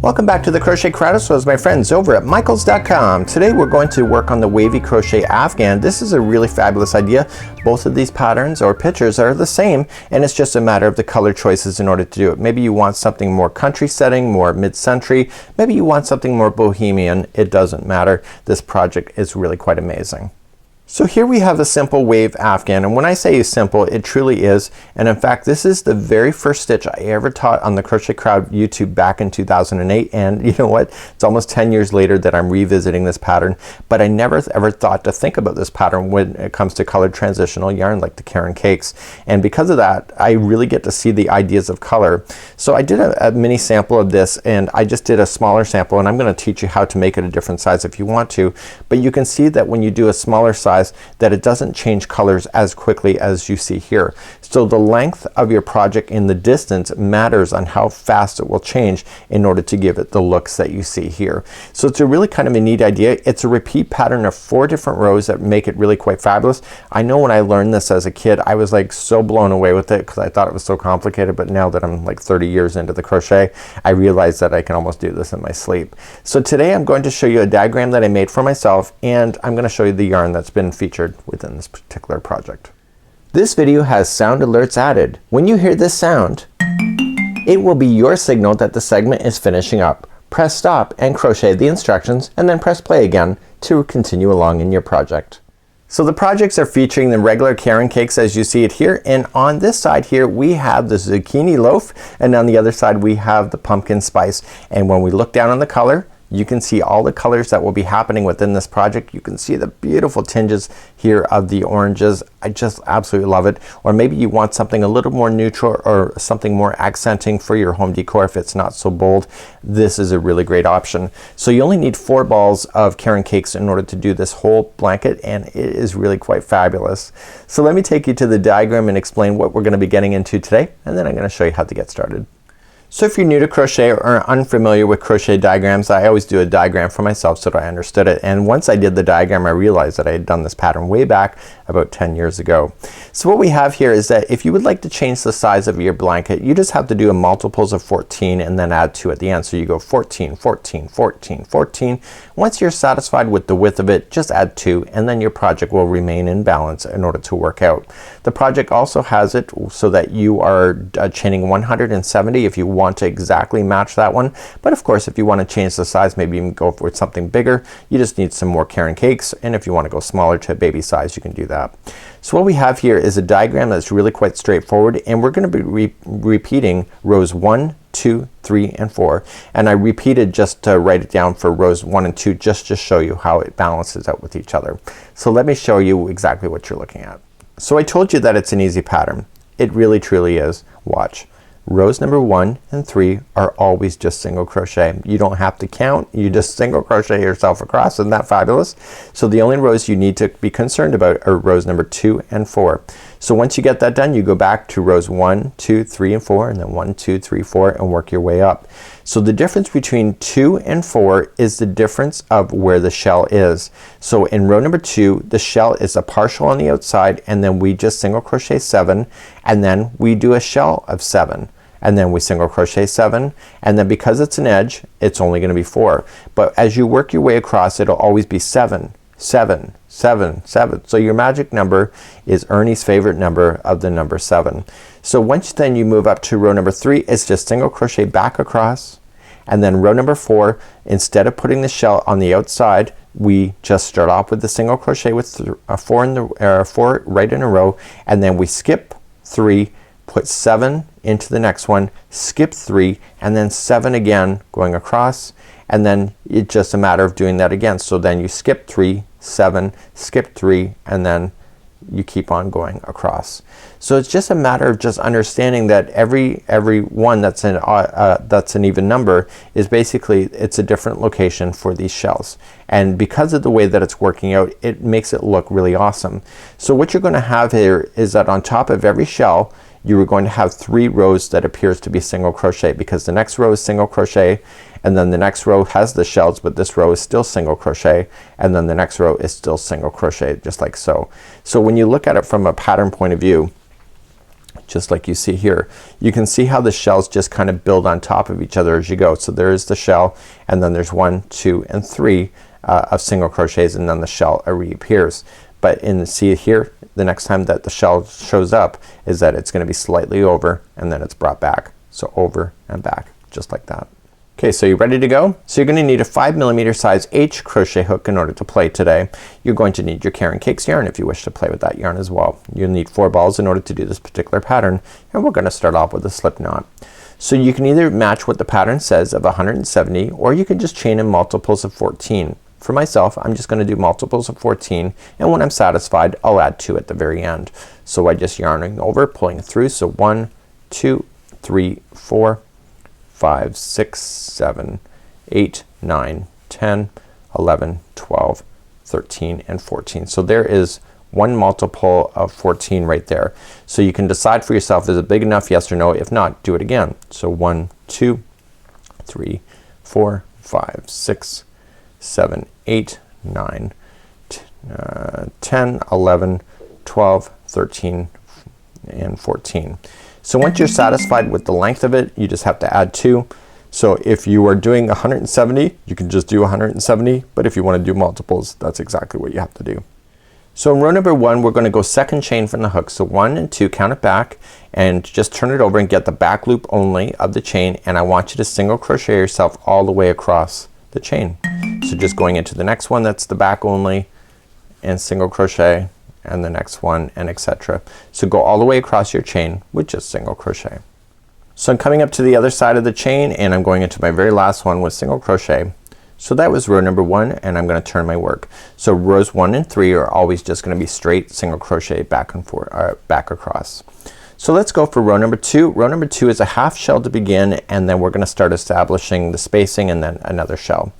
Welcome back to the Crochet Crowd, my friends over at Michaels.com. Today we're going to work on the Wavy Crochet Afghan. This is a really fabulous idea. Both of these patterns or pictures are the same, and it's just a matter of the color choices in order to do it. Maybe you want something more country setting, more mid-century. Maybe you want something more bohemian. It doesn't matter. This project is really quite amazing. So here we have a simple Wave Afghan, and when I say simple, it truly is. And in fact, this is the very first stitch I ever taught on the Crochet Crowd YouTube back in 2008. And you know what? It's almost 10 years later that I'm revisiting this pattern, but I never ever thought to think about this pattern when it comes to colored transitional yarn like the Caron Cakes. And because of that, I really get to see the ideas of color. So I did a mini sample of this, and I just did a smaller sample, and I'm gonna teach you how to make it a different size if you want to. But you can see that when you do a smaller size, that it doesn't change colors as quickly as you see here. So the length of your project in the distance matters on how fast it will change in order to give it the looks that you see here. So it's a really kind of a neat idea. It's a repeat pattern of 4 different rows that make it really quite fabulous. I know when I learned this as a kid, I was like so blown away with it because I thought it was so complicated, but now that I'm like 30 years into the crochet, I realize that I can almost do this in my sleep. So today I'm going to show you a diagram that I made for myself, and I'm gonna show you the yarn that's been featured within this particular project. This video has sound alerts added. When you hear this sound, it will be your signal that the segment is finishing up. Press stop and crochet the instructions, and then press play again to continue along in your project. So the projects are featuring the regular Caron Cakes as you see it here, and on this side here we have the zucchini loaf, and on the other side we have the pumpkin spice. And when we look down on the color, you can see all the colors that will be happening within this project. You can see the beautiful tinges here of the oranges. I just absolutely love it. Or maybe you want something a little more neutral or something more accenting for your home decor if it's not so bold. This is a really great option. So you only need 4 balls of Caron Cakes in order to do this whole blanket, and it is really quite fabulous. So let me take you to the diagram and explain what we're gonna be getting into today, and then I'm gonna show you how to get started. So if you're new to crochet or unfamiliar with crochet diagrams, I always do a diagram for myself so that I understood it. And once I did the diagram, I realized that I had done this pattern way back about 10 years ago. So what we have here is that if you would like to change the size of your blanket, you just have to do a multiples of 14 and then add 2 at the end. So you go 14, 14, 14, 14. Once you're satisfied with the width of it, just add 2, and then your project will remain in balance in order to work out. The project also has it so that you are chaining 170 if you want to exactly match that one. But of course, if you want to change the size, maybe even go for something bigger, you just need some more Caron Cakes, and if you want to go smaller to baby size, you can do that. So what we have here is a diagram that's really quite straightforward, and we're going to be repeating rows 1, 2, 3, and 4, and I repeated just to write it down for rows 1 and 2 just to show you how it balances out with each other. So let me show you exactly what you're looking at. So I told you that it's an easy pattern. It really truly is. Watch. Rows number 1 and 3 are always just single crochet. You don't have to count, you just single crochet yourself across. Isn't that fabulous? So the only rows you need to be concerned about are rows number 2 and 4. So once you get that done, you go back to rows 1, 2, 3, and 4, and then 1, 2, 3, 4, and work your way up. So the difference between 2 and 4 is the difference of where the shell is. So in row number 2, the shell is a partial on the outside, and then we just single crochet 7, and then we do a shell of 7. And then we single crochet 7, and then because it's an edge, it's only gonna be 4. But as you work your way across, it'll always be 7, 7, 7, 7. So your magic number is Ernie's favorite number of the number 7. So once then you move up to row number 3, it's just single crochet back across, and then row number 4, instead of putting the shell on the outside, we just start off with the single crochet with 4 right in a row, and then we skip 3, put 7 into the next one, skip 3, and then 7 again going across, and then it's just a matter of doing that again. So then you skip 3, 7, skip 3, and then you keep on going across. So it's just a matter of just understanding that every one that's an even number is basically, it's a different location for these shells, and because of the way that it's working out, it makes it look really awesome. So what you're gonna have here is that on top of every shell you are going to have 3 rows that appears to be single crochet, because the next row is single crochet, and then the next row has the shells, but this row is still single crochet, and then the next row is still single crochet, just like so. So when you look at it from a pattern point of view, just like you see here. You can see how the shells just kind of build on top of each other as you go. So there is the shell, and then there's 1, 2, and 3 of single crochets, and then the shell reappears. But see here, the next time that the shell shows up is that it's gonna be slightly over and then it's brought back. So over and back, just like that. Okay, so you ready to go? So you're gonna need a 5mm size H crochet hook in order to play today. You're going to need your Caron Cakes yarn if you wish to play with that yarn as well. You'll need 4 balls in order to do this particular pattern, and we're gonna start off with a slip knot. So you can either match what the pattern says of 170, or you can just chain in multiples of 14. For myself, I'm just gonna do multiples of 14, and when I'm satisfied, I'll add 2 at the very end. So I just yarning over, pulling through. So 1, 2, 3, 4, 5, 6, 7, 8, 9, 10, 11, 12, 13, and 14. So there is one multiple of 14 right there. So you can decide for yourself, is it big enough, yes or no? If not, do it again. So 1, 2, 3, 4, 5, 6, 7, 8, 9, 10, 11, 12, 13, and 14. So once you're satisfied with the length of it, you just have to add 2. So if you are doing 170, you can just do 170, but if you want to do multiples, that's exactly what you have to do. So in row number 1, we're gonna go second chain from the hook. So 1 and 2, count it back and just turn it over and get the back loop only of the chain, and I want you to single crochet yourself all the way across the chain. So just going into the next one, that's the back only, and single crochet, and the next one, and etc. So go all the way across your chain with just single crochet. So I'm coming up to the other side of the chain, and I'm going into my very last one with single crochet. So that was row number 1, and I'm gonna turn my work. So rows 1 and 3 are always just gonna be straight single crochet back and forth, back across. So let's go for row number 2. Row number 2 is a half shell to begin, and then we're gonna start establishing the spacing and then another shell.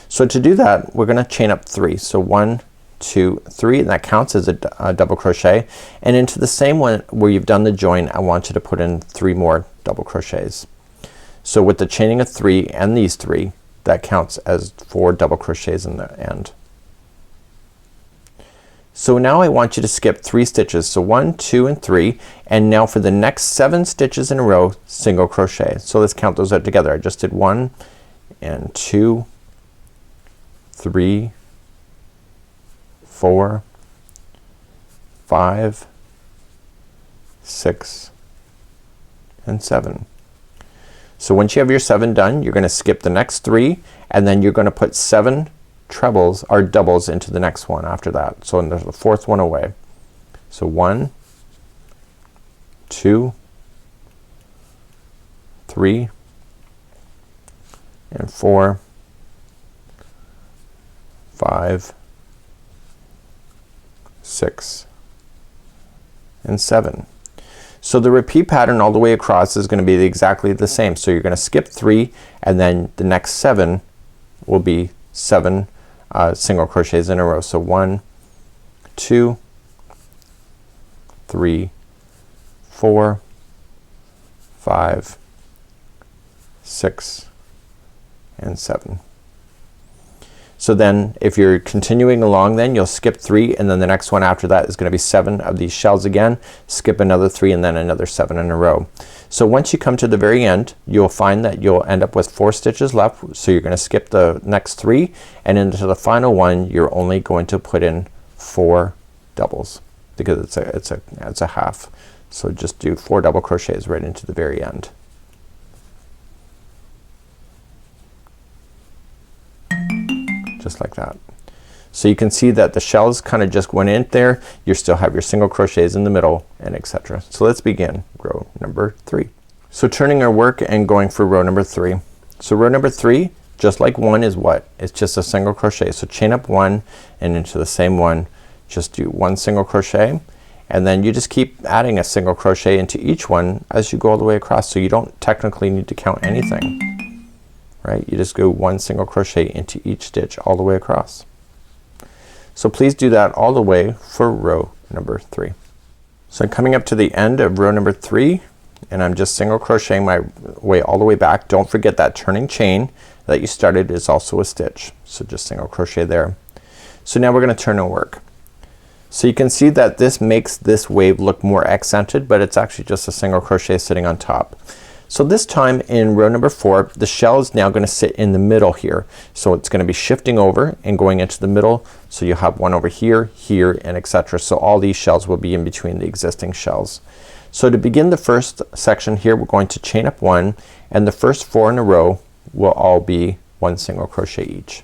So to do that, we're gonna chain up 3. So 1, 2, 3, and that counts as a double crochet, and into the same one where you've done the join, I want you to put in 3 more double crochets. So with the chaining of 3 and these 3, that counts as 4 double crochets in the end. So now I want you to skip 3 stitches. So 1, 2, and 3, and now for the next 7 stitches in a row, single crochet. So let's count those out together. I just did 1 and 2, 3, 4, 5, 6, and 7. So once you have your 7 done, you're gonna skip the next 3, and then you're gonna put 7 trebles or doubles into the next one after that. So there's the 4th one away. So 1, 2, 3, and 4, 5, 6, and 7. So the repeat pattern all the way across is gonna be exactly the same. So you're gonna skip 3, and then the next 7 will be 7 single crochets in a row. So 1, 2, 3, 4, 5, 6, and 7. So then if you're continuing along, then you'll skip 3, and then the next one after that is gonna be 7 of these shells again, skip another 3, and then another 7 in a row. So once you come to the very end, you'll find that you'll end up with 4 stitches left. So you're gonna skip the next 3, and into the final one you're only going to put in 4 doubles because it's a half. So just do 4 double crochets right into the very end. Just like that. So you can see that the shells kind of just went in there. You still have your single crochets in the middle, and etc. So let's begin row number 3. So turning our work and going for row number 3. So row number 3, just like 1, is what? It's just a single crochet. So chain up 1, and into the same one just do 1 single crochet, and then you just keep adding a single crochet into each one as you go all the way across. So you don't technically need to count anything. Right? You just go 1 single crochet into each stitch all the way across. So please do that all the way for row number 3. So I'm coming up to the end of row number 3, and I'm just single crocheting my way all the way back. Don't forget that turning chain that you started is also a stitch. So just single crochet there. So now we're gonna turn our work. So you can see that this makes this wave look more accented, but it's actually just a single crochet sitting on top. So this time in row number 4, the shell is now gonna sit in the middle here. So it's gonna be shifting over and going into the middle. So you have one over here, here, and etc. So all these shells will be in between the existing shells. So to begin the first section here, we're going to chain up 1, and the first 4 in a row will all be 1 single crochet each.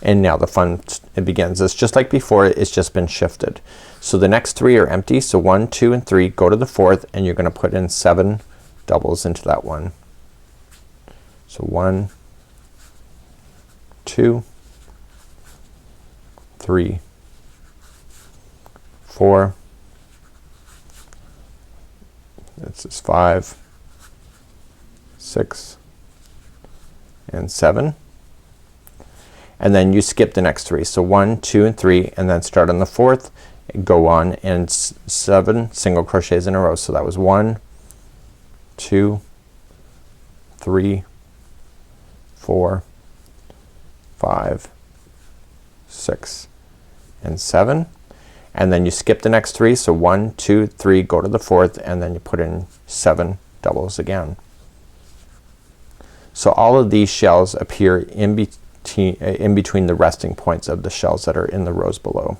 And now the fun begins. It's just like before, it's just been shifted. So the next 3 are empty. So 1, 2, and 3, go to the 4th, and you're gonna put in 7 doubles into that one. So 1, 2, 3, 4, this is 5, 6, and 7. And then you skip the next 3. So 1, 2, and 3, and then start on the 4th, go on, and 7 single crochets in a row. So that was 1, 2, 3, 4, 5, 6, and 7. And then you skip the next 3. So 1, 2, 3, go to the 4th, and then you put in 7 doubles again. So all of these shells appear in between the resting points of the shells that are in the rows below.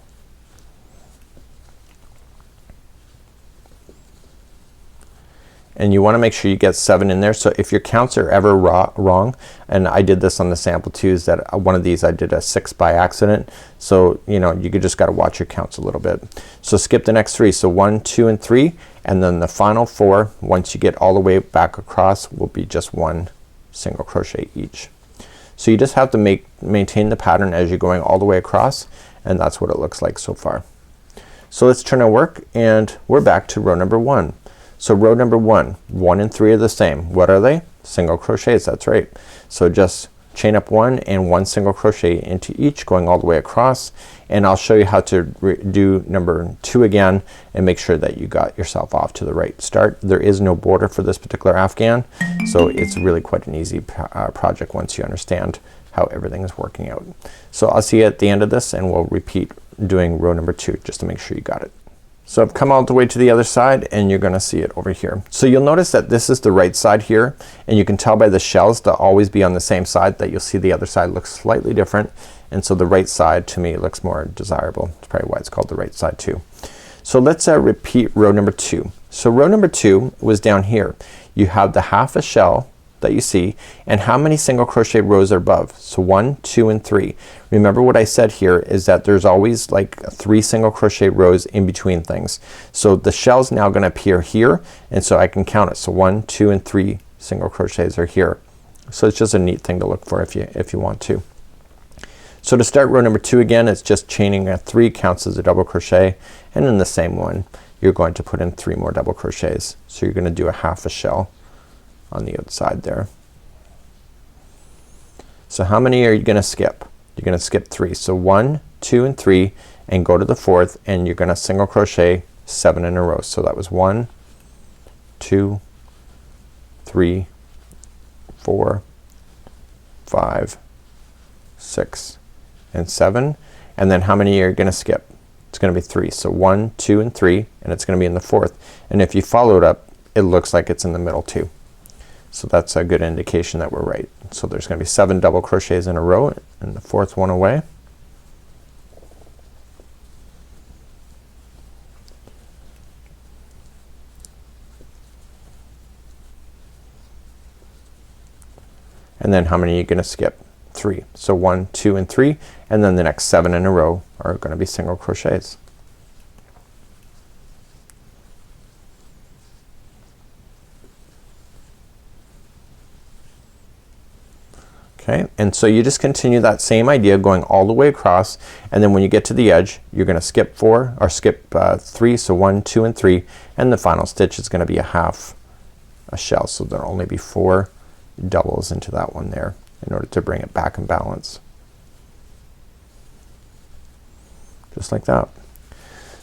And you want to make sure you get 7 in there. So if your counts are ever wrong, and I did this on the sample too, is that one of these I did a 6 by accident. So you know, you just got to watch your counts a little bit. So skip the next 3. So 1, 2, and 3, and then the final 4, once you get all the way back across, will be just 1 single crochet each. So you just have to maintain the pattern as you're going all the way across, and that's what it looks like so far. So let's turn our work, and we're back to row number 1. So row number 1, 1 and 3 are the same. What are they? Single crochets, that's right. So just chain up 1 and 1 single crochet into each, going all the way across, and I'll show you how to do number 2 again and make sure that you got yourself off to the right start. There is no border for this particular Afghan, so it's really quite an easy project once you understand how everything is working out. So I'll see you at the end of this, and we'll repeat doing row number 2 just to make sure you got it. So I've come all the way to the other side, and you're gonna see it over here. So you'll notice that this is the right side here, and you can tell by the shells to always be on the same side that you'll see the other side looks slightly different, and so the right side to me looks more desirable. That's probably why it's called the right side too. So let's repeat row number 2. So row number 2 was down here. You have the half a shell that you see, and how many single crochet rows are above? So 1, 2, and 3. Remember what I said here is that there's always like 3 single crochet rows in between things. So the shell's now gonna appear here, and so I can count it. So 1, 2, and 3 single crochets are here. So it's just a neat thing to look for if you want to. So to start row number 2 again, it's just chaining a 3 counts as a double crochet, and in the same one you're going to put in 3 more double crochets. So you're gonna do a half a shell on the outside there. So how many are you gonna skip? You're gonna skip 3. So 1, 2, and 3, and go to the 4th, and you're gonna single crochet 7 in a row. So that was 1, 2, 3, 4, 5, 6, and 7. And then how many are you gonna skip? It's gonna be 3. So 1, 2, and 3, and it's gonna be in the 4th. And if you follow it up, it looks like it's in the middle too. So that's a good indication that we're right. So there's gonna be 7 double crochets in a row, and the 4th one away. And then how many are you gonna skip? 3. So 1, 2, and 3, and then the next 7 in a row are gonna be single crochets. Okay, and so you just continue that same idea going all the way across, and then when you get to the edge you're gonna skip 4 or skip 3. So 1, 2, and 3, and the final stitch is gonna be a half a shell. So there'll only be 4 doubles into that one there in order to bring it back in balance. Just like that.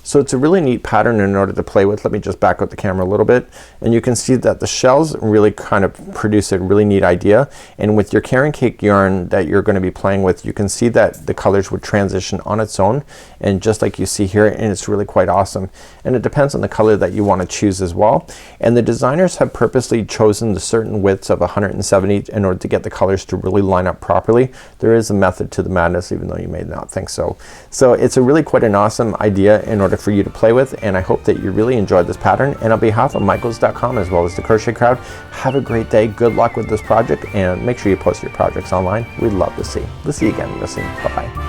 So it's a really neat pattern in order to play with. Let me just back out the camera a little bit, and you can see that the shells really kind of produce a really neat idea. And with your Caron Cake yarn that you're going to be playing with, you can see that the colors would transition on its own, and just like you see here, and it's really quite awesome. And it depends on the color that you want to choose as well. And the designers have purposely chosen the certain widths of 170 in order to get the colors to really line up properly. There is a method to the madness, even though you may not think so. So it's a really quite an awesome idea in order for you to play with, and I hope that you really enjoyed this pattern. And on behalf of Michaels.com as well as the Crochet Crowd, have a great day. Good luck with this project, and make sure you post your projects online. We'd love to see. We'll see you again real soon. Bye bye.